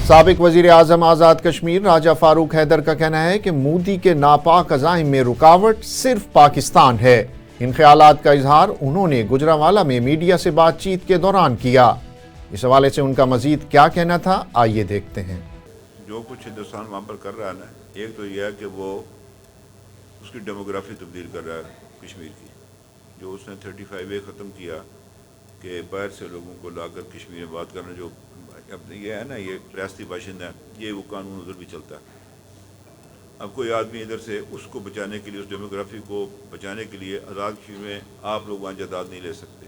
سابق وزیر اعظم آزاد کشمیر راجہ فاروق حیدر کا کہنا ہے کہ مودی کے ناپاک عزائم میں رکاوٹ صرف پاکستان ہے۔ ان خیالات کا اظہار انہوں نے گجرانوالہ میں میڈیا سے بات چیت کے دوران کیا۔ اس حوالے سے ان کا مزید کیا کہنا تھا، آئیے دیکھتے ہیں۔ جو کچھ ہندوستان وہاں پر کر رہا ہے نا، ایک تو یہ ہے کہ وہ اس کی ڈیموگرافی تبدیل کر رہا ہے کشمیر کی، جو اس نے 35A ختم کیا کہ باہر سے لوگوں کو لا کر کشمیر میں بات کرنا، جو یہ ہے نا، یہ ریاستی باشندہ ہے، یہ وہ قانون ادھر بھی چلتا ہے۔ اب کوئی آدمی ادھر سے اس کو بچانے کے لیے، اس ڈیموگرافی کو بچانے کے لیے آزاد کشمیر میں آپ لوگ وہاں جائیداد نہیں لے سکتے،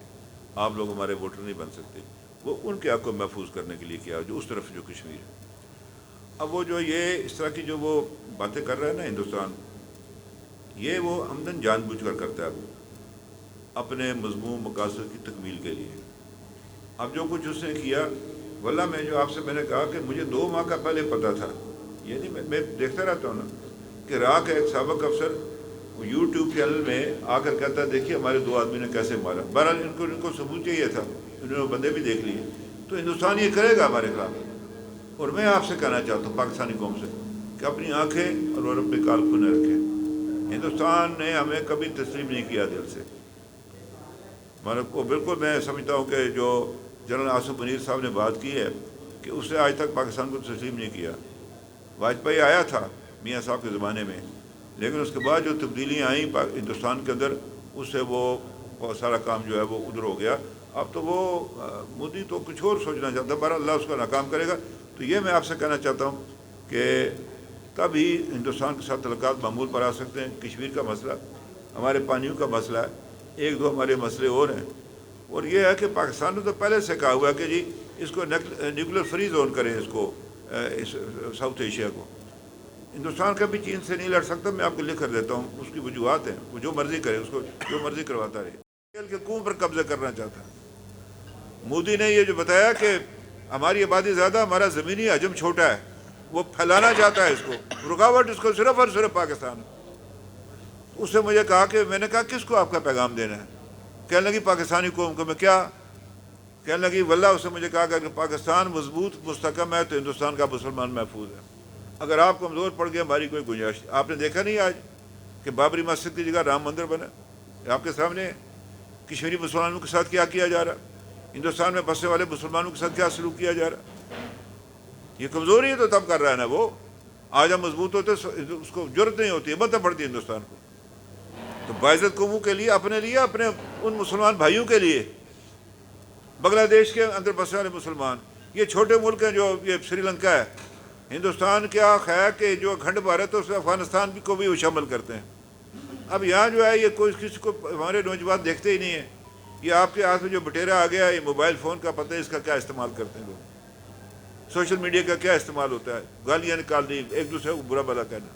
آپ لوگ ہمارے ووٹر نہیں بن سکتے۔ وہ ان کے حق کو محفوظ کرنے کے لیے کیا، جو اس طرف جو کشمیر ہے۔ اب وہ جو یہ اس طرح کی جو وہ باتیں کر رہا ہے نا ہندوستان، یہ وہ عمدن جان بوجھ کر کرتا ہے اپنے مضمون مقاصد کی تکمیل کے لیے۔ اب جو کچھ اس نے کیا، واللہ میں نے کہا کہ مجھے 2 ماہ کا پہلے پتہ تھا، یہ نہیں میں دیکھتا رہتا ہوں نا کہ راہ کا ایک سابق افسر یوٹیوب چینل میں آ کر کہتا ہے دیکھیے ہمارے 2 آدمی نے کیسے مارا۔ بہرحال ان کو ثبوت چاہیے تھا، انہوں نے بندے بھی دیکھ لیے، تو ہندوستان یہ کرے گا ہمارے خلاف۔ اور میں آپ سے کہنا چاہتا ہوں پاکستانی قوم سے کہ اپنی آنکھیں اور رب کال کھلے رکھیں۔ ہندوستان نے ہمیں کبھی تسلیم نہیں کیا دل سے۔ بالکل میں سمجھتا ہوں کہ جو جنرل آصف منیر صاحب نے بات کی ہے کہ اس نے آج تک پاکستان کو تسلیم نہیں کیا۔ واجپئی آیا تھا میاں صاحب کے زمانے میں، لیکن اس کے بعد جو تبدیلیاں آئیں ہندوستان کے اندر، اس سے وہ سارا کام جو ہے وہ ادھر ہو گیا۔ اب تو وہ مودی تو کچھ اور سوچنا چاہتا ہے، بہرحال اللہ اس کا ناکام کرے گا۔ تو یہ میں آپ سے کہنا چاہتا ہوں کہ تب ہی ہندوستان کے ساتھ تعلقات معمول پر آ سکتے ہیں۔ کشمیر کا مسئلہ، ہمارے پانیوں کا مسئلہ ہے، 1-2 ہمارے مسئلے اور ہیں۔ اور یہ ہے کہ پاکستان نے تو پہلے سے کہا ہوا کہ جی اس کو نیوکلیر فری زون کریں، اس کو ساؤتھ ایشیا کو۔ ہندوستان کبھی چین سے نہیں لڑ سکتا، میں آپ کو لکھ کر دیتا ہوں، اس کی وجوہات ہیں، وہ جو مرضی کرے، اس کو جو مرضی کرواتا رہے۔ تیل کے کنویں پر قبضہ کرنا چاہتا ہے۔ مودی نے یہ جو بتایا کہ ہماری آبادی زیادہ، ہمارا زمینی حجم چھوٹا ہے، وہ پھیلانا چاہتا ہے اس کو، رکاوٹ اس کو صرف اور صرف پاکستان۔ اس سے مجھے کہا کہ میں نے کہا کس کو آپ کا پیغام دینا ہے؟ کہنے لگی پاکستانی قوم کو۔ میں کیا کہنے لگی؟ واللہ اس نے مجھے کہا کہ اگر پاکستان مضبوط مستحکم ہے تو ہندوستان کا مسلمان محفوظ ہے۔ اگر آپ کمزور پڑ گئے، ہماری کوئی گنجائش۔ آپ نے دیکھا نہیں آج کہ بابری مسجد کی جگہ رام مندر بنا، آپ کے سامنے کشمیری مسلمانوں کے ساتھ کیا کیا جا رہا، ہندوستان میں بسنے والے مسلمانوں کے ساتھ کیا سلوک کیا جا رہا۔ یہ کمزوری ہے تو تب کر رہا ہے نا وہ۔ آج ہم مضبوط ہوتے اس کو جرت نہیں ہوتی، ہمت پڑتی ہے ہندوستان کو۔ تو باعزت قوموں کے لیے، اپنے لیے، اپنے ان مسلمان بھائیوں کے لیے، بنگلہ دیش کے اندر بسنے والے مسلمان، یہ چھوٹے ملک ہیں، جو یہ سری لنکا ہے، ہندوستان کیا ہے کہ جو اکھنڈ بھارت ہے اس میں افغانستان کو بھی وہ شامل کرتے ہیں۔ اب یہاں جو ہے یہ کوئی کسی کو ہمارے نوجوان دیکھتے ہی نہیں ہیں۔ یہ آپ کے ہاتھ میں جو بٹیرا آ گیا، یہ موبائل فون کا پتہ ہے اس کا کیا استعمال کرتے ہیں لوگ، سوشل میڈیا کا کیا استعمال ہوتا ہے، گالیاں نکالنی، ایک دوسرے کو برا بھلا کہنا۔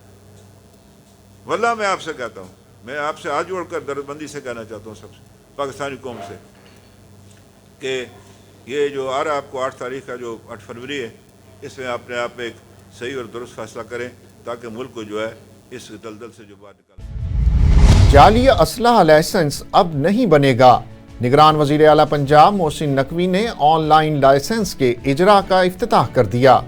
واللہ میں آپ سے کہتا ہوں، میں آپ سے ہاتھ جوڑ کر درد بندی سے کہنا چاہتا ہوں سب سے، پاکستانی قوم سے، کہ یہ جو آ رہا آپ کو 8 تاریخ کا جو 8 فروری ہے، اس میں اپنے آپ میں ایک صحیح اور درست فیصلہ کریں تاکہ ملک کو جو ہے اس دلدل سے جو باہر نکال سکیں۔ جعلی اسلحہ لائسنس اب نہیں بنے گا۔ نگران وزیر اعلیٰ پنجاب محسن نقوی نے آن لائن لائسنس کے اجراء کا افتتاح کر دیا۔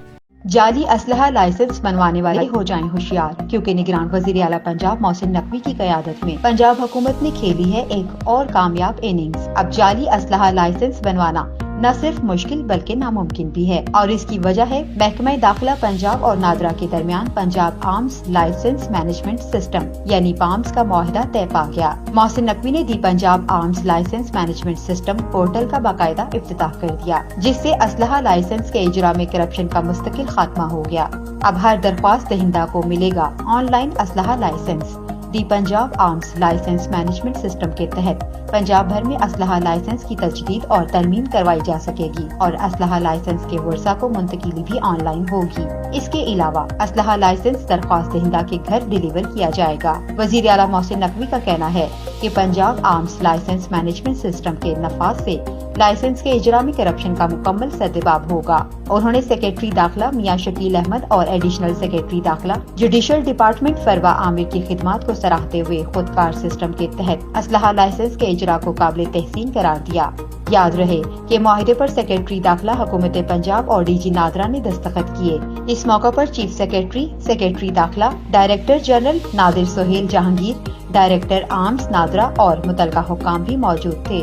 جعلی اسلحہ لائسنس بنوانے والے ہو جائیں ہوشیار، کیونکہ نگران وزیر اعلیٰ پنجاب محسن نقوی کی قیادت میں پنجاب حکومت نے کھیلی ہے ایک اور کامیاب اننگز۔ اب جعلی اسلحہ لائسنس بنوانا نہ صرف مشکل بلکہ ناممکن بھی ہے، اور اس کی وجہ ہے محکمہ داخلہ پنجاب اور نادرا کے درمیان Punjab arms licence management system یعنی پامز کا معاہدہ طے پا گیا۔ محسن نقوی نے the Punjab arms licence management system portal کا باقاعدہ افتتاح کر دیا، جس سے اسلحہ لائسنس کے اجراء میں کرپشن کا مستقل خاتمہ ہو گیا۔ اب ہر درخواست دہندہ کو ملے گا آن لائن اسلحہ licence. The Punjab arms licence management system کے تحت پنجاب بھر میں اسلحہ لائسنس کی تجدید اور ترمیم کروائی جا سکے گی، اور اسلحہ لائسنس کے ورثاء کو منتقلی بھی آن لائن ہوگی۔ اس کے علاوہ اسلحہ لائسنس درخواست دہندہ کے گھر ڈیلیور کیا جائے گا۔ وزیر اعلیٰ محسن نقوی کا کہنا ہے کہ Punjab arms licence management system کے نفاذ سے लाइसेंस के इजरा में करप्शन का मुकम्मल सद्देबाब होगा। उन्होंने सेक्रेटरी दाखिला मियां शकील अहमद और एडिशनल सेक्रेटरी दाखिला जुडिशल डिपार्टमेंट फरवा आमिर की खिदमत को सराहते हुए खुदकार सिस्टम के तहत असलहा लाइसेंस के इजरा को काबिल तहसीन करार दिया। याद रहे कि मुआहिदे पर सेक्रेटरी दाखिला हुकूमत पंजाब और डीजी नादरा ने दस्तखत किए। इस मौका पर चीफ सेक्रेटरी दाखिला, director general Nadir Sohail Jahangir, director arms NADRA और मुतलका हुक्काम भी मौजूद थे।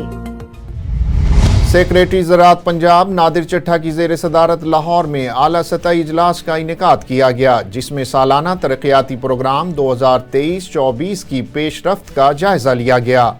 सेक्रेटरी ज़राअत पंजाब नादिर चट्ठा की ज़ेर सदारत लाहौर में आला सतही इजलास का इनेकाद किया गया, जिसमें सालाना तरक्याती प्रोग्राम 2023-24 की पेशरफ्त का जायजा लिया गया।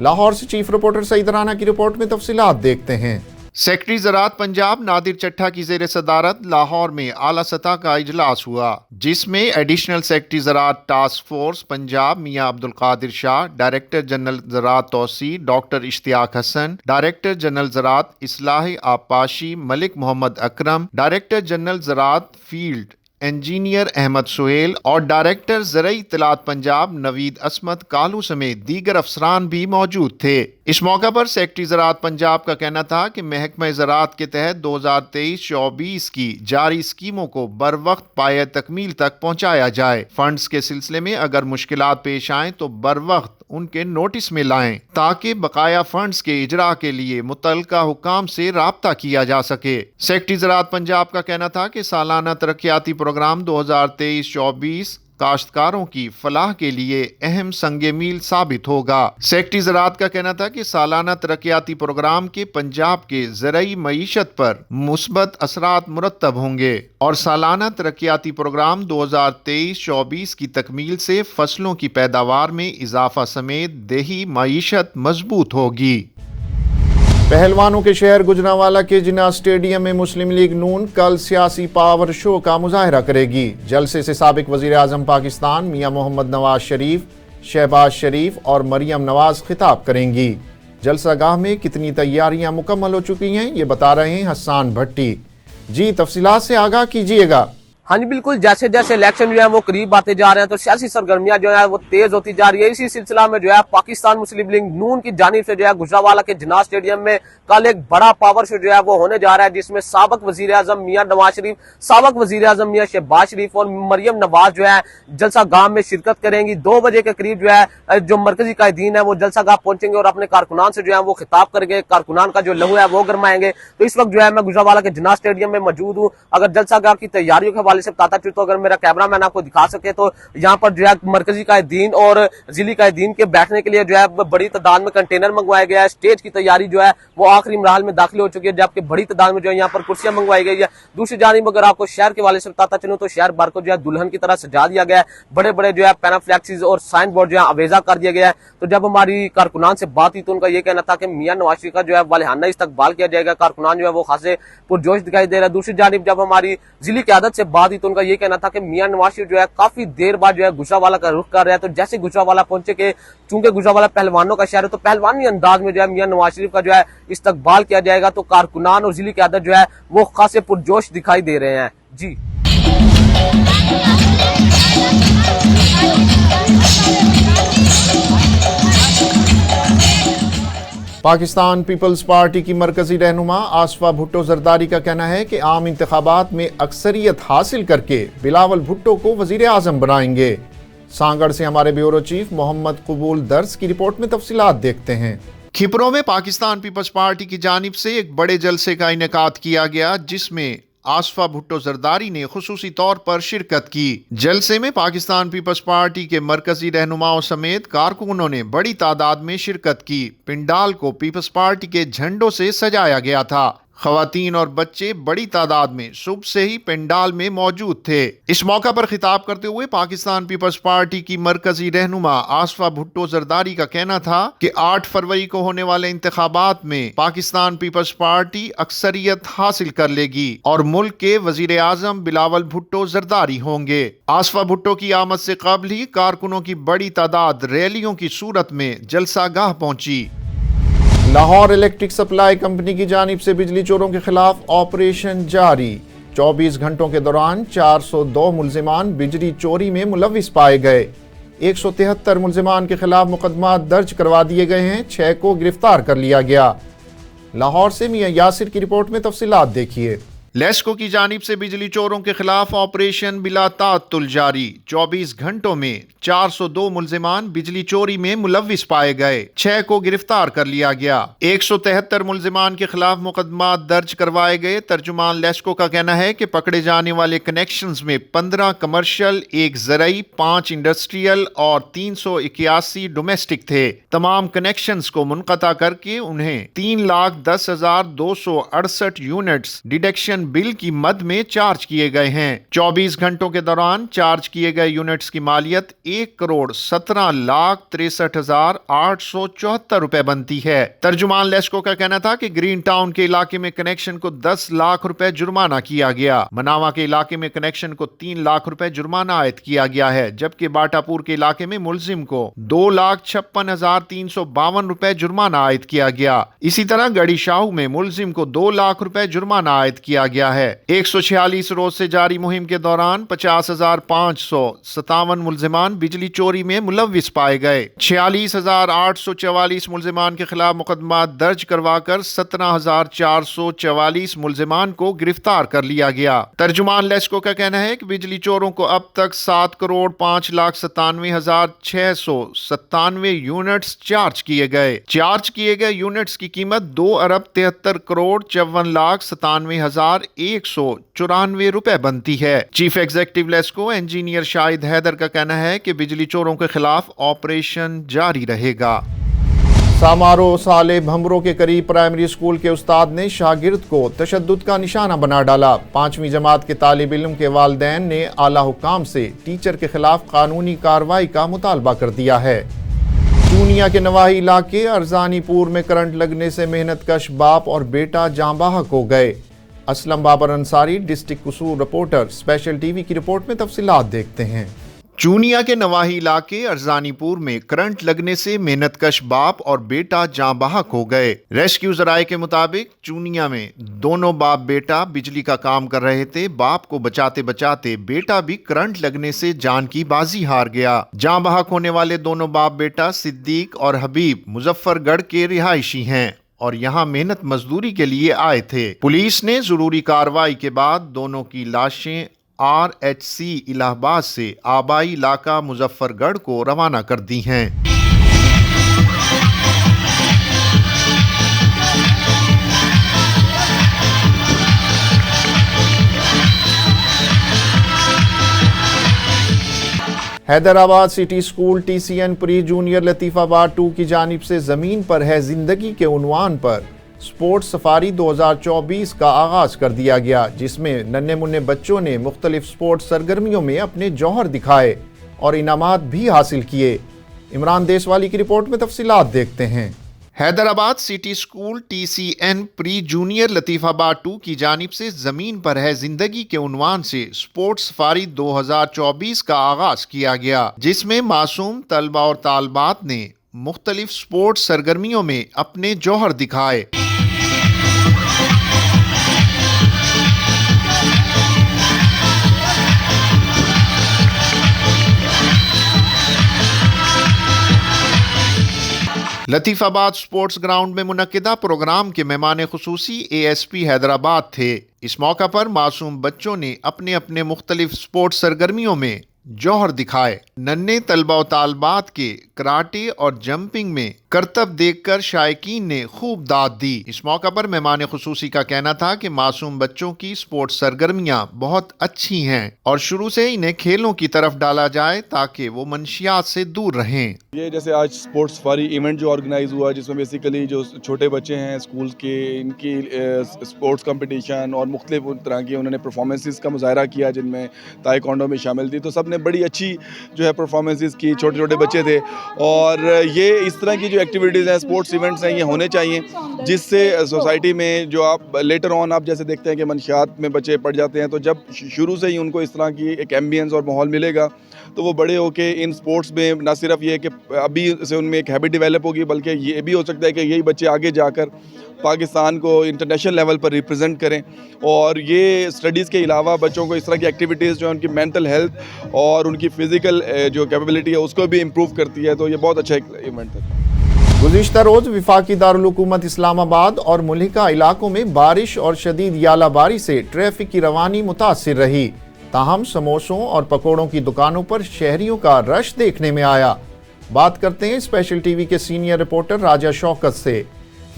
लाहौर से चीफ रिपोर्टर सईद राना की रिपोर्ट में तफसीलात देखते हैं। सेक्रेटरी ज़राअत पंजाब नादिर चट्ठा की ज़ेर सदारत लाहौर में आला सतह का इजलास हुआ, जिसमें एडिशनल सेक्रेटरी ज़राअत task force Punjab Mian Abdul Qadir Shah, director general ज़राअत तौसी doctor Ishtiaq Hasan, director general ज़राअत इस्लाह आबपाशी मलिक मोहम्मद अकरम, डायरेक्टर जनरल ज़राअत फील्ड इंजीनियर अहमद सुहेल और डायरेक्टर ज़रई इत्तलात पंजाब नवीद असमत कालू समेत दीगर अफसरान भी मौजूद थे। इस मौका पर सेक्रेटरी ज़राअत पंजाब का कहना था कि महकमा ज़राअत के तहत 2023-24 की जारी स्कीमों को बर वक्त पाए तकमील तक पहुँचाया जाए। फंड्स के सिलसिले में अगर मुश्किलात पेश आएँ तो बर वक्त उनके नोटिस में लाएं, ताकि बकाया फंड्स के इजरा के लिए मुतल्लिका हुक्काम से राब्ता किया जा सके। सेक्रेटरी ज़राअत पंजाब का कहना था कि सालाना तरक्याती प्रोग्राम 2023-24 काश्तकारों की फलाह के लिए अहम संगे मील साबित होगा। सेक्रेटरी ज़राअत का कहना था कि सालाना तरक्याती प्रोग्राम के पंजाब के ज़रई मईशत पर मुस्बत असरात मुरत्तब होंगे और सालाना तरक्याती प्रोग्राम 2023-24 की तकमील से फसलों की पैदावार में इजाफा समेत देही मईशत मजबूत होगी। पहलवानों के शहर गुजरांवाला के जिन्ना स्टेडियम में मुस्लिम लीग नून कल सियासी पावर शो का मुजाहरा करेगी। जलसे से साबिक वज़ीर आज़म पाकिस्तान मियां मोहम्मद नवाज शरीफ, शहबाज शरीफ और मरियम नवाज खिताब करेंगी। जलसागाह में कितनी तैयारियां मुकम्मल हो चुकी हैं, ये बता रहे हैं हसन भट्टी। जी तफसीलात से आगाह कीजिएगा। हाँ जी बिल्कुल, जैसे जैसे इलेक्शन जो है वो करीब आते जा रहे हैं तो सियासी सरगर्मियां जो है वो तेज होती जा रही है। इसी सिलसिला में जो है पाकिस्तान मुस्लिम लीग नून की जानिब से जो है गुजरांवाला के जिन्ना स्टेडियम में कल एक बड़ा पावर शो जो है वो होने जा रहा है, जिसमें साबिक वजीर आजम मियां नवाज शरीफ, साबिक वजीर आजम मियां शहबाज शरीफ और मरियम नवाज जो है जलसागाह में शिरकत करेंगी। 2 बजे के करीब जो है जो मरकजी कायदीन है वो जलसागाह पहुंचेंगे और अपने कारकुनान से जो है वो खिताब करेंगे, कारकुनान का जो लहू है वो गरमाएंगे। तो इस वक्त जो है मैं गुजरांवाला के जिन्ना स्टेडियम में मौजूद हूँ। अगर जलसागाह की तैयारियों के हवाले से बताता चलूं तो अगर मेरा कैमरा मैन आपको दिखा सके तो यहाँ पर जो है मरकजी कायदीन और जिली कायदीन के बैठने के लिए जो है बड़ी तादाद में कंटेनर मंगवाया गया है। स्टेज की तैयारी जो है वो आखिरी मरहल में दाखिल हो चुकी है, जबकि बड़ी तादाद में जो है यहाँ पर कुर्सियां मंगवाई गई है। दूसरी जानिब अगर आपको शहर के हवाले से बताता चलूं तो शहर भर को जो है दुल्हन की तरह सजा दिया गया है। बड़े बड़े जो है पैनाफ्लेक्सिस और साइन बोर्ड जो है अवेजा कर दिया गया है। तो जब हमारी कारकुनान से बात हुई तो उनका ये कहना था कि मियां नवाज शरीफ का जो है वालिहाना इस्तकबाल किया जाएगा। कारकुनान जो है वो खासे पुरजोश दिखाई दे रहा है। दूसरी जानिब जब हमारी जिली क़यादत से बात हुई तो उनका ये कहना था कि मियां नवाज शरीफ जो है काफी देर बाद जो है गुजरांवाला का रुख कर रहा है। तो जैसे गुजरांवाला पहुंचे के चूंकि गुजरांवाला पहलवानों का शहर है तो पहलवानी अंदाज में जो है मियां नवाज शरीफ का जो है इस्तकबाल किया जाएगा। तो कारकुनान और जिली क़यादत जो है वो खासे पुरजोश दिखाई दे रहे हैं। जी पाकिस्तान पीपल्स पार्टी की मरकजी रहनुमा आसफा भुट्टो जरदारी का कहना है कि आम इंतखाबात में अक्सरियत हासिल करके बिलावल भुट्टो को वजीर आजम बनाएंगे। सांगड़ से हमारे ब्यूरो चीफ मोहम्मद कबूल दर्स की रिपोर्ट में तफसीलात देखते हैं। खिपरों में पाकिस्तान पीपल्स पार्टी की जानिब से एक बड़े जलसे का इनेकाद किया गया, जिसमें आसफा भुट्टो जरदारी ने खुसूसी तौर पर शिरकत की। जलसे में पाकिस्तान पीपल्स पार्टी के मरकजी रहनुमाओं समेत कारकुनों ने बड़ी तादाद में शिरकत की। पिंडाल को पीपल्स पार्टी के झंडों से सजाया गया था। खवातीन और बच्चे बड़ी तादाद में सुबह से ही पंडाल में मौजूद थे। इस मौका पर खिताब करते हुए पाकिस्तान पीपल्स पार्टी की मरकजी रहनुमा आसफा भुट्टो जरदारी का कहना था कि 8 फरवरी को होने वाले इंतखाबात में पाकिस्तान पीपल्स पार्टी अक्सरियत हासिल कर लेगी और मुल्क के वजीर आजम बिलावल भुट्टो जरदारी होंगे। आसफा भुट्टो की आमद से कबल ही कारकुनों की बड़ी तादाद रैलियों की सूरत में जलसागाह पहुंची। लाहौर इलेक्ट्रिक सप्लाई कंपनी की जानिब से बिजली चोरों के खिलाफ ऑपरेशन जारी। 24 घंटों के दौरान 402 मुल्जिमान बिजली चोरी में मुलविस पाए गए। 173 मुल्जिमान के खिलाफ मुकदमा दर्ज करवा दिए गए हैं। 6 को गिरफ्तार कर लिया गया। लाहौर से मियां यासिर की रिपोर्ट में तफसीलात देखिए। लेस्को की जानिब से बिजली चोरों के खिलाफ ऑपरेशन बिला ताअत्तुल जारी। 24 घंटों में 402 मुल्जिमान बिजली चोरी में मुलव्विस पाए गए। 6 को गिरफ्तार कर लिया गया। 173 मुल्जिमान के खिलाफ मुकदमा दर्ज करवाए गए। तर्जुमान लेस्को का कहना है कि पकड़े जाने वाले कनेक्शंस में 15 कमर्शियल, 1 ज़रई, 5 इंडस्ट्रियल और 381 डोमेस्टिक थे। तमाम कनेक्शंस को मुनक़ता करके उन्हें 3,10,268 यूनिट्स डिडक्शन बिल की मद में चार्ज किए गए हैं। 24 घंटों के दौरान चार्ज किए गए यूनिट्स की मालियत 1,17,63,874 रुपए बनती है। तर्जुमान लेस्को का कहना था कि ग्रीन टाउन के इलाके में कनेक्शन को 10 लाख रुपए जुर्माना किया गया। मनावा के इलाके में कनेक्शन को 3 लाख रुपए जुर्माना आयद किया गया है, जबकि बाटापुर के इलाके में मुलजिम को 2,56,352 रुपए जुर्माना आयद किया गया। इसी तरह गढ़ी शाहू में मुलजिम को 2 लाख रुपए जुर्माना आयद किया गया है। 146 रोज से जारी मुहिम के दौरान 50,557 मुल्जिमान बिजली चोरी में मुलव्विस पाए गए। 46,844 मुल्जिमान के खिलाफ मुकदमा दर्ज करवाकर 17,444 मुल्जिमान को गिरफ्तार कर लिया गया। तर्जुमान लेस्को का कहना है कि बिजली चोरों को अब तक 7,97,697 यूनिट्स चार्ज किए गए। चार्ज किए गए यूनिट्स की कीमत 2,73,54,194 रुपए बनती है। Chief executive LESCO engineer Shahid Haider का कहना है कि बिजली चोरों के खिलाफ ऑपरेशन जारी रहेगा। सामारो साले भमरों के करीब प्राइमरी स्कूल के उस्ताद ने शागिर्द को तशद्दुद का निशाना बना डाला। 5वीं जमात के तालिब इल्म के वालिदैन ने आला हुक्काम से टीचर के खिलाफ कानूनी कार्रवाई का मुतालबा कर दिया है। चूनिया के नवाही इलाके अरजानीपुर में करंट लगने से मेहनतकश बाप और बेटा जाँ बहक हो गए। असलम बाबर अंसारी, डिस्ट्रिक्ट कसूर रिपोर्टर, स्पेशल टीवी की रिपोर्ट में तफसीलात देखते हैं। चूनिया के नवाही इलाके अरजानीपुर में करंट लगने से मेहनतकश बाप और बेटा जाँ बहक हो गए। रेस्क्यू जराये के मुताबिक चूनिया में दोनों बाप बेटा बिजली का काम कर रहे थे। बाप को बचाते बचाते बेटा भी करंट लगने से जान की बाजी हार गया। जाँ बहक होने वाले दोनों बाप बेटा सिद्दीक और हबीब मुजफ्फरगढ़ के रिहायशी हैं और यहाँ मेहनत मजदूरी के लिए आए थे। पुलिस ने जरूरी कार्रवाई के बाद दोनों की लाशें RHC इलाहाबाद से आबाई इलाका मुजफ्फरगढ़ को रवाना कर दी हैं। Hyderabad city school TCN pre junior Latifabad 2 की जानिब से ज़मीन पर है ज़िंदगी के उन्वान पर स्पोर्ट्स सफारी 2024 का आगाज कर दिया गया, जिसमें नन्हे मुन्ने बच्चों ने मुख्तलिफ स्पोर्ट्स सरगर्मियों में अपने जौहर दिखाए और इनामात भी हासिल किए। इमरान देशवाली की रिपोर्ट में तफसीलात देखते हैं। Hyderabad city school TCN pre junior Latifabad 2 की जानिब से ज़मीन पर है ज़िंदगी के उन्वान से स्पोर्ट्स सफारी 2024 का आगाज किया गया, जिसमें मासूम तलबा और तालबात ने मुख्तलिफ स्पोर्ट्स सरगर्मियों में अपने जौहर दिखाए। लतीफ़ाबाद स्पोर्ट्स ग्राउंड में मुनक्किदा प्रोग्राम के मेहमान खुसूसी ASP हैदराबाद थे। इस मौका पर मासूम बच्चों ने अपने अपने मुख्तलिफ स्पोर्ट्स सरगर्मियों में जौहर दिखाए। नन्हे तलबा व तालबात के कराटे और जंपिंग में करतब देखकर शायकीन ने खूब दाद दी। इस मौका पर मेहमान खुसूसी का कहना था कि मासूम बच्चों की स्पोर्ट्स सरगर्मियां बहुत अच्छी हैं और शुरू से इन्हें खेलों की तरफ डाला जाए ताकि वो मंशियात से दूर रहें। ये जैसे आज स्पोर्ट्स सफारी इवेंट जो ऑर्गेनाइज हुआ, जिसमें बेसिकली जो छोटे बच्चे हैं स्कूल के, इनकी स्पोर्ट्स कंपटीशन और मुख्तलिफ तरह की उन्होंने परफॉर्मेंसेस का मुजाहरा किया, जिनमें ताइक्वांडो में शामिल थी। तो सब ने बड़ी अच्छी जो है परफॉर्मेंसेस की। छोटे छोटे बच्चे थे और ये इस तरह की जो एक्टिविटीज़ हैं, स्पोर्ट्स इवेंट्स हैं, ये होने चाहिए, जिससे सोसाइटी में जो आप लेटर ऑन आप जैसे देखते हैं कि मंशियात में बच्चे पड़ जाते हैं, तो जब शुरू से ही उनको इस तरह की एक एम्बियंस और माहौल मिलेगा तो वो बड़े होके इन स्पोर्ट्स में ना सिर्फ ये कि अभी से उनमें एक हैबिट डेवलप होगी, बल्कि ये भी हो सकता है कि यही बच्चे आगे जाकर पाकिस्तान को इंटरनेशनल लेवल पर रिप्रेजेंट करें। और ये स्टडीज़ के अलावा बच्चों को इस तरह की एक्टिविटीज़ जो है उनकी मेंटल हेल्थ और उनकी फ़िज़िकल जो कैपेबिलिटी है उसको भी इम्प्रूव करती है। तो ये बहुत अच्छा एक इवेंट है। गुज़िश्ता रोज़ विफाकी दारुल हुकूमत इस्लामाबाद और मुल्हिका इलाकों में बारिश और शदीद यालाबारी से ट्रैफिक की रवानी मुतासिर रही। ताहम समोसों और पकौड़ों की दुकानों पर शहरियों का रश देखने में आया। बात करते हैं स्पेशल टीवी के सीनियर रिपोर्टर राजा शौकत से।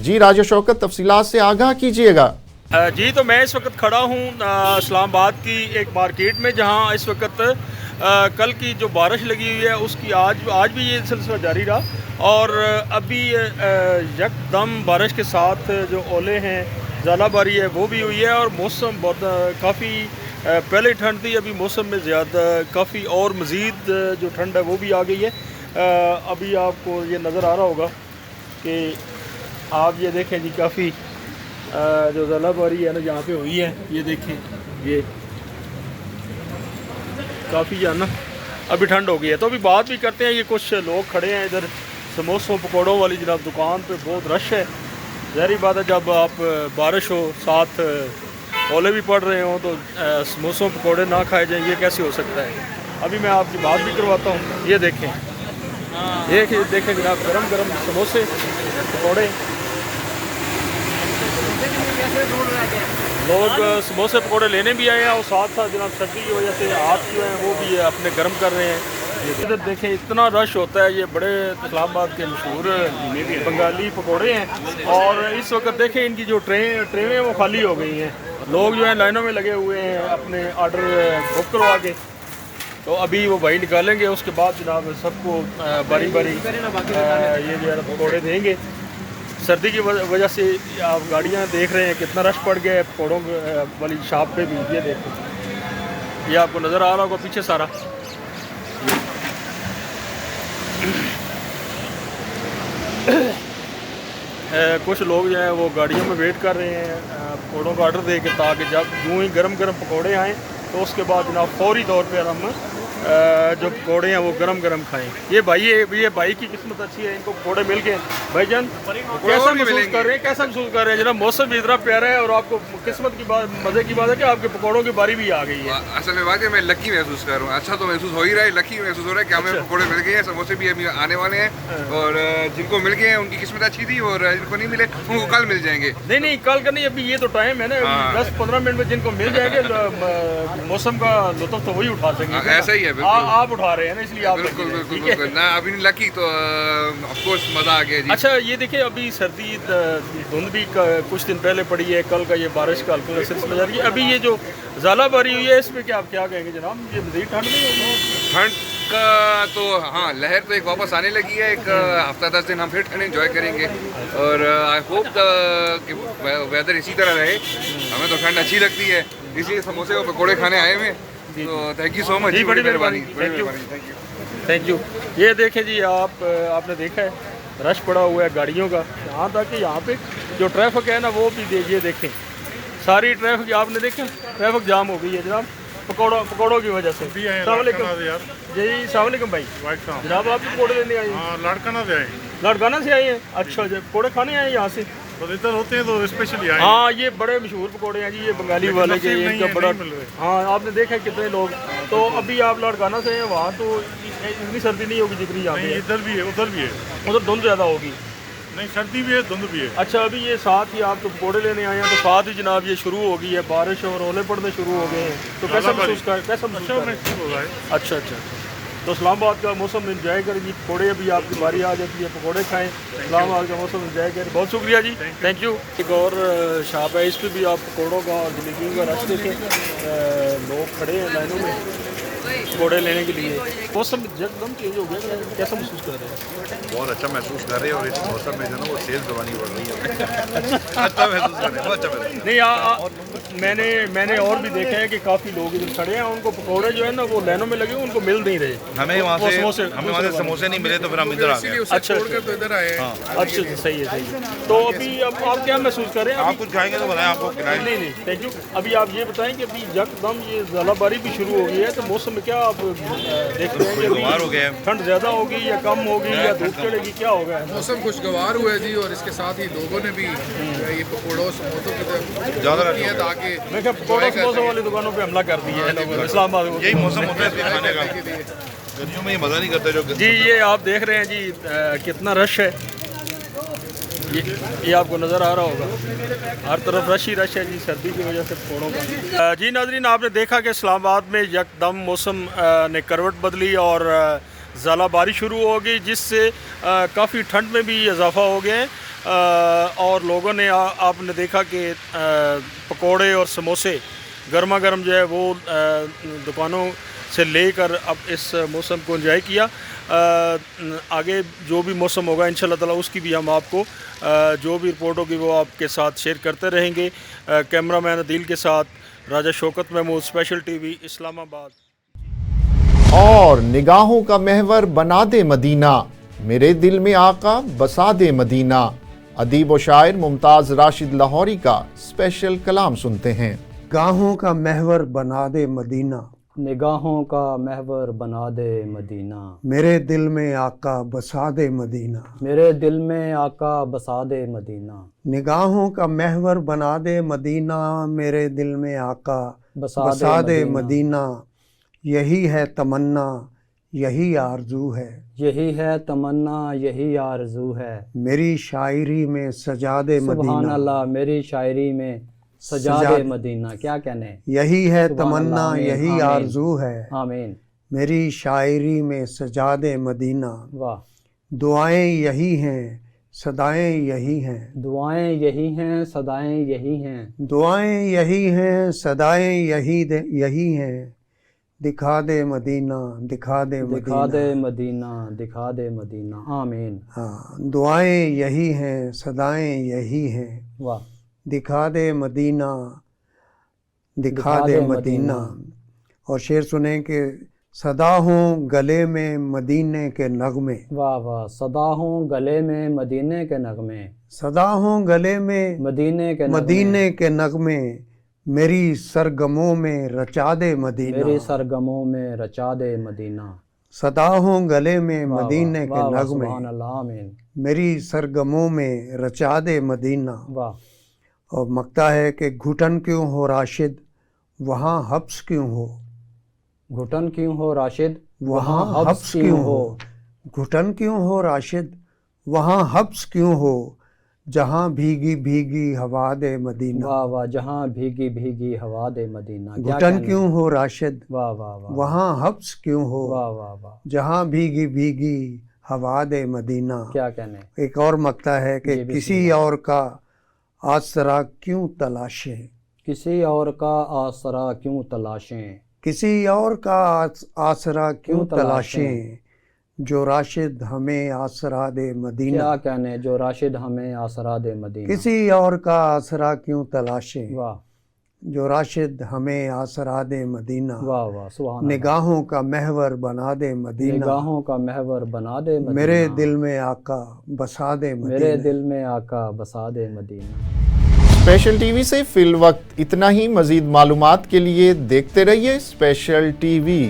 जी राजा शौकत, तफसीलात से आगाह कीजिएगा। जी, तो मैं इस वक्त खड़ा हूँ इस्लामाबाद की एक मार्केट में, जहाँ इस वक्त कल की जो बारिश लगी हुई है उसकी आज भी ये सिलसिला जारी रहा, और अभी यकदम बारिश के साथ जो ओले हैं, ज़ालाबारी है, वो भी हुई है। और मौसम बहुत काफ़ी पहले ठंड थी, अभी मौसम में ज़्यादा काफ़ी और मज़ीद जो ठंड है वो भी आ गई है। अभी आपको ये नज़र आ रहा होगा कि आप ये देखें जी, काफ़ी जो ज़ालाबारी है ना यहाँ पे हुई है, ये देखें, ये काफ़ी जो है ना अभी ठंड हो गई है। तो अभी बात भी करते हैं, ये कुछ लोग खड़े हैं इधर समोसों पकौड़ों वाली जनाब दुकान पे, बहुत रश है। ज़ाहिर बात है, जब आप बारिश हो साथ ओले भी पड़ रहे हों तो समोसों पकौड़े ना खाए जाएँ, ये कैसे हो सकता है। अभी मैं आपकी बात भी करवाता हूँ। ये देखें, ये देखें जनाब, गरम गरम समोसे पकौड़े, लोग समोसे पकौड़े लेने भी आए हैं, और साथ साथ जनाब सर्दी की वजह से हाथ जो हैं वो भी अपने गर्म कर रहे हैं। इधर देखें, इतना रश होता है। ये बड़े इस्लामाबाद के मशहूर बंगाली पकौड़े हैं, और इस वक्त देखें इनकी जो ट्रेनें वो खाली हो गई हैं। लोग जो हैं लाइनों में लगे हुए हैं अपने आर्डर बुक करवा के। तो अभी वो भाई निकालेंगे, उसके बाद जनाब सबको बारी बारी ये जो है पकौड़े देंगे। सर्दी की वजह से आप गाड़ियाँ देख रहे हैं, कितना रश पड़ गया है पकौड़ों वाली शॉप पे भी। ये देखो, ये आपको नज़र आ रहा होगा पीछे सारा। कुछ लोग जो हैं वो गाड़ियों में वेट कर रहे हैं पकौड़ों का ऑर्डर दे के, ताकि जब यूँ ही गरम गरम पकौड़े आएँ तो उसके बाद जनाब फौरी तौर पर हम जो पकौड़े हैं वो गरम गरम खाएं। ये भाई की किस्मत अच्छी है, इनको पकौड़े मिल गए। भाईजान कैसा महसूस कर रहे हैं, कैसा महसूस कर रहे हैं? जनाब मौसम भी इतना प्यारा है, और आपको किस्मत की बात, मज़े की बात है कि आपके पकौड़ों की बारी भी आ गई है। असल में बात है, मैं लकी महसूस कर रहा हूँ। अच्छा तो महसूस हो ही रहा है, लकी महसूस हो रहा है कि हमें पकौड़े मिल गए हैं, समोसे भी अभी आने वाले हैं, और जिनको मिल गए हैं उनकी किस्मत अच्छी थी, और जिनको नहीं मिले उनको कल मिल जाएंगे। नहीं, कल का नहीं, अभी ये तो टाइम है ना, 10-15 मिनट में जिनको मिल जाएंगे। मौसम का लुत्फ तो वही उठा सकेंगे। ऐसा ही है, आप उठा रहे हैं ना, इसलिए आप बिल्कुल ना, अभी नहीं लकी तो ऑफ कोर्स मजा आ गया जी। अच्छा, ये देखिए, अभी सर्दी धुंध भी कुछ दिन पहले पड़ी है, कल का ये बारिश का हल्का सिलसिला जारी है। अभी ये जो ज़ालाबारी हुई है, इस पे क्या कहेंगे जनाब? ये मज़ीद ठंड नहीं होगी? ठंड का तो हाँ, लहर तो एक वापस आने लगी है। एक हफ्ता 10 दिन हम फिर ठंड एंजॉय करेंगे, और आई होप कि वेदर इसी तरह रहे। हमें तो ठंड अच्छी लगती है, इसलिए समोसे और पकौड़े खाने आए हुए। तो थैंक यू सो मच जी, बड़ी मेहरबानी, थैंक यू। ये देखें जी, आपने देखा है रश पड़ा हुआ है गाड़ियों का, यहाँ तक कि यहाँ पे जो ट्रैफिक है ना वो भी देखिए, देखें सारी ट्रैफिक, आपने देखा ट्रैफिक जाम हो गई है जनाब पकौड़ों की वजह से। जी सलाम भाई, जनाब आप पकौड़े लेने आए हैं? लड़काना से आए हैं? अच्छा जी, पकौड़े खाने आए हैं यहाँ से? तो इधर होते हैं तो स्पेशली आए। हाँ, ये बड़े मशहूर पकौड़े हैं जी, ये बंगाली वाले के, इनका बड़ा। हाँ, आपने देखा है कितने लोग। तो अभी आप लड़काना से हैं, वहाँ तो इतनी सर्दी नहीं होगी जितनी यहाँ पे। इधर भी है, उधर भी है। उधर धुंध ज़्यादा होगी? नहीं, सर्दी भी है, धुंध भी है। अच्छा, अभी ये साथ ही आप तो पकौड़े लेने आए हैं, तो साथ ही जनाब ये शुरू हो गई है बारिश, और ओले पड़ने शुरू हो गए हैं। तो कैसा महसूस कर रहे हैं? अच्छा, तो इस्लामाबाद का मौसम एंजॉय करेंगे, पकौड़े अभी आपकी बारी आ जाती है, पकौड़े खाएं, इस्लामाबाद का मौसम एंजॉय करें। बहुत शुक्रिया जी, थैंक यू। एक और शॉप है, इस पर भी आप पकौड़ों का और जलेबियों का रश देखें, लोग खड़े हैं लाइनों में पकौड़े लेने के लिए। मौसम एकदम चेंज हो गया, कैसा महसूस कर रहे हैं? बहुत अच्छा महसूस कर रहे हैं, और इस मौसम में जो ना वो सेल्स दबानी पड़ रही है। अच्छा महसूस कर रहे हैं, बहुत अच्छा महसूस। नहीं, मैंने और भी देखा है कि काफ़ी लोग इधर खड़े हैं, उनको पकौड़े जो है ना वो लाइनों में लगे, उनको मिल नहीं रहे। हमें वहाँ से समोसे नहीं मिले, तो फिर हम इधर आ गए। अच्छा, तो इधर आए। अच्छा, सही है। तो अभी अब आप क्या महसूस कर रहे हैं? आप कुछ खाएंगे तो बताएं, आपको नहीं, थैंक यू। अभी आप ये बताएं कि अभी यकदम ये ज़ालाबारी भी शुरू हो गई है, तो मौसम में क्या आप देखते हैं? खुशगवार हो गया है। ठंड ज़्यादा होगी या कम होगी या धूप चढ़ेगी, क्या होगा? मौसम खुशगवार हुआ है जी, और इसके साथ ही लोगों ने भी ये पकौड़ों समोसों की तरफ ज़्यादा ताकि पकौड़ों समोसों वाली दुकानों पे हमला कर दिया है इस्लामाबाद। यही मौसम होता है खाने का, गर्मियों में ये मज़ा नहीं करता जो। जी, ये आप देख रहे हैं जी कितना रश है, ये आपको नज़र आ रहा होगा, हर तरफ रश ही रश है जी, सर्दी की वजह से पकौड़ों का। जी नाज़रीन, आपने देखा कि इस्लामाबाद में यकदम मौसम ने करवट बदली और ज़्यादा बारिश शुरू हो गई, जिससे काफ़ी ठंड में भी इजाफा हो गया है। और लोगों ने आपने देखा कि पकौड़े और समोसे गर्मा गर्म जो है वो दुकानों से लेकर अब इस मौसम को एंजॉय किया। आगे जो भी मौसम होगा इंशाल्लाह ताला उसकी भी हम आपको जो भी रिपोर्ट होगी वो आपके साथ शेयर करते रहेंगे। कैमरामैन अदील के साथ राजा शौकत महमूद, स्पेशल टीवी, इस्लामाबाद। और निगाहों का महवर बना दे मदीना, मेरे दिल में आका बसा दे मदीना। अदीब व शायर मुमताज़ राशिद लाहौरी का स्पेशल कलाम सुनते हैं। निगाहों का महवर बना दे मदीना, निगाहों का महवर बना दे मदीना, मेरे दिल में आका बसा दे मदीना, मेरे दिल में आका बसा दे मदीना। निगाहों का महवर बना दे मदीना, मेरे दिल में आका बसा दे मदीना। यही है तमन्ना, यही आरज़ू है, यही है तमन्ना, यही आरज़ू है। मेरी शायरी में सजा दे मदीना, सुभान अल्लाह, मेरी शायरी में सजा दे मदीना। क्या कहने, यही है तमन्ना, यही आरज़ू है, आमीन। मेरी शायरी में सजा दे मदीना। वाह। दुआएं यही हैं, सदाएं यही हैं, दुआएं यही हैं, सदाएं यही हैं, दुआएं यही हैं, सदाएं यही हैं। दिखा दे मदीना, दिखा दे मदीना, दिखा दे मदीना, दिखा दे मदीना, आमीन। हाँ, दुआएं यही हैं, सदाएं यही हैं। वाह। दिखा दे मदीना, दिखा दे मदीना। और शेर सुने कि सदा हों गले में मदीने के नगमे। वाह वाह। सदा हों गले में मदीने के नगमे, सदा हों गले में मदीने के नगमे। मेरी सरगमों में रचा दे मदीना, मेरी सरगमों में रचा दे मदीना। सदा हों गले में मदीने के नगमे, सुभान अल्लाह, आमीन। मेरी सरगमों में रचा दे मदीना। वाह। और मकता है कि घुटन क्यों हो राशिद, वहाँ हब्स क्यों हो। घुटन क्यों हो राशिद, वहाँ हब्स क्यों हो। घुटन क्यों हो राशिद, वहाँ हब्स क्यों हो। जहाँ भीगी भीगी हवा दे मदीना। वाह वाह। जहाँ भीगी भीगी हवा दे मदीना। घुटन क्यों हो राशिद, वाह वाह वाह। वहाँ हब्स क्यों हो। वाह वाह वाह। जहाँ भीगी भीगी हवा दे मदीना। क्या कहने। एक और मकता है कि किसी और का आसरा क्यों तलाशें, किसी और का आसरा क्यों तलाशें, किसी और का आसरा क्यों तलाशें। जो राशिद हमें आसरा दे मदीना। क्या कहने, जो राशिद हमें आसरा दे मदीना। किसी और का आसरा क्यों तलाशें। वाह। जो राशिद हमें आसरा दे मदीना। वाह वाह, सुभान। निगाहों का महवर बना दे मदीना, निगाहों का महवर बना दे मदीना। मेरे दिल में आका बसा दे मदीना, मेरे दिल में आका बसा दे मदीना। स्पेशल टीवी से फिल वक्त इतना ही। मजीद मालूमात के लिए देखते रहिए स्पेशल टीवी।